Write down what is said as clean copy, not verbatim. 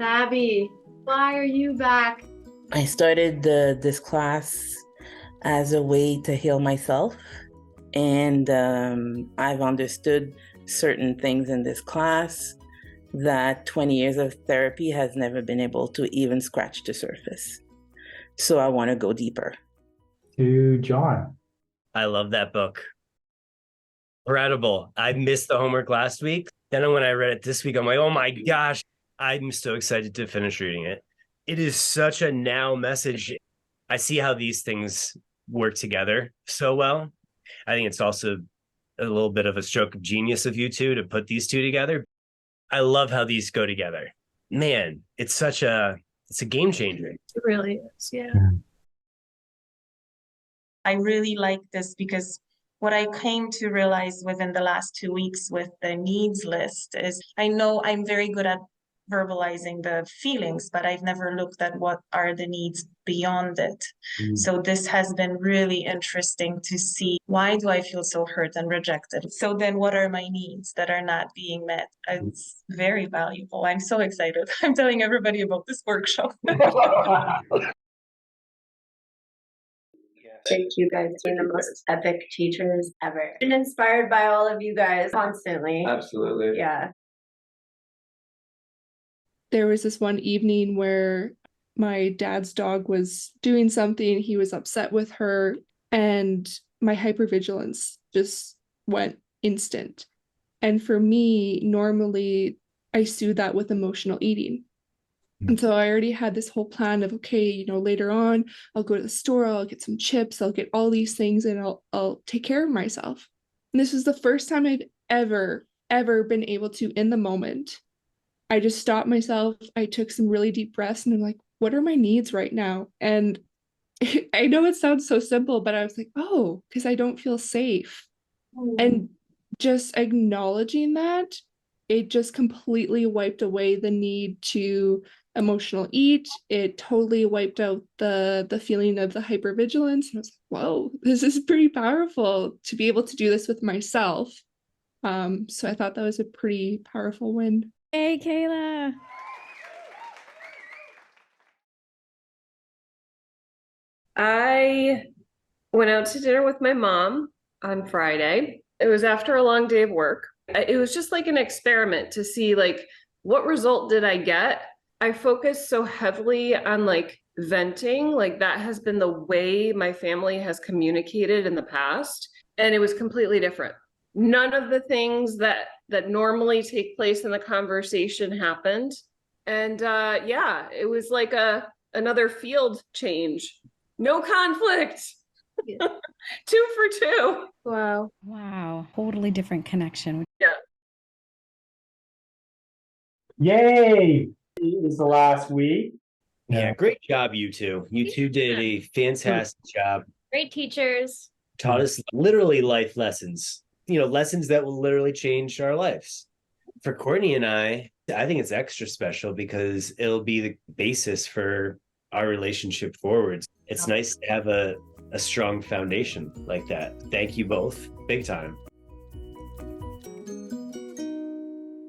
Abby, why are you back? I started this class as a way to heal myself. And I've understood certain things in this class that 20 years of therapy has never been able to even scratch the surface. So I want to go deeper. To John. I love that book. Incredible. I missed the homework last week. Then when I read it this week, I'm like, oh my gosh, I'm so excited to finish reading it. It is such a now message. I see how these things work together so well. I think it's also a little bit of a stroke of genius of you two to put these two together. I love how these go together. Man, it's a game changer. It really is, yeah. I really like this because what I came to realize within the last 2 weeks with the needs list is I know I'm very good at verbalizing the feelings, but I've never looked at what are the needs beyond it. So this has been really interesting to see, why do I feel so hurt and rejected? So then what are my needs that are not being met? It's very valuable. I'm so excited. I'm telling everybody about this workshop. Thank you guys for the most epic teachers ever. And inspired by all of you guys constantly. Absolutely. Yeah. There was this one evening where my dad's dog was doing something, he was upset with her, and my hypervigilance just went instant. And for me, normally I soothe that with emotional eating. And so I already had this whole plan of, okay, later on, I'll go to the store, I'll get some chips, I'll get all these things, and I'll take care of myself. And this was the first time I've ever been able to, in the moment, I just stopped myself. I took some really deep breaths and I'm like, what are my needs right now? And I know it sounds so simple, but I was like, oh, because I don't feel safe. And just acknowledging that, it just completely wiped away the need to emotional eat. It totally wiped out the feeling of the hypervigilance. And I was like, whoa, this is pretty powerful to be able to do this with myself. So I thought that was a pretty powerful win. Hey, Kayla. I went out to dinner with my mom on Friday. It was after a long day of work. It was just like an experiment to see what result did I get. I focused so heavily on venting, that has been the way my family has communicated in the past, and it was completely different. None of the things that normally take place in the conversation happened. And it was like another field change. No conflict. 2 for 2. Wow. Totally different connection. Yeah. Yay! It was the last week. Yeah, great job, you two. You two did a fantastic job. Great teachers. Taught us literally life lessons, lessons that will literally change our lives. For Courtney and I think it's extra special because it'll be the basis for our relationship forwards. It's nice to have a strong foundation like that. Thank you both. Big time.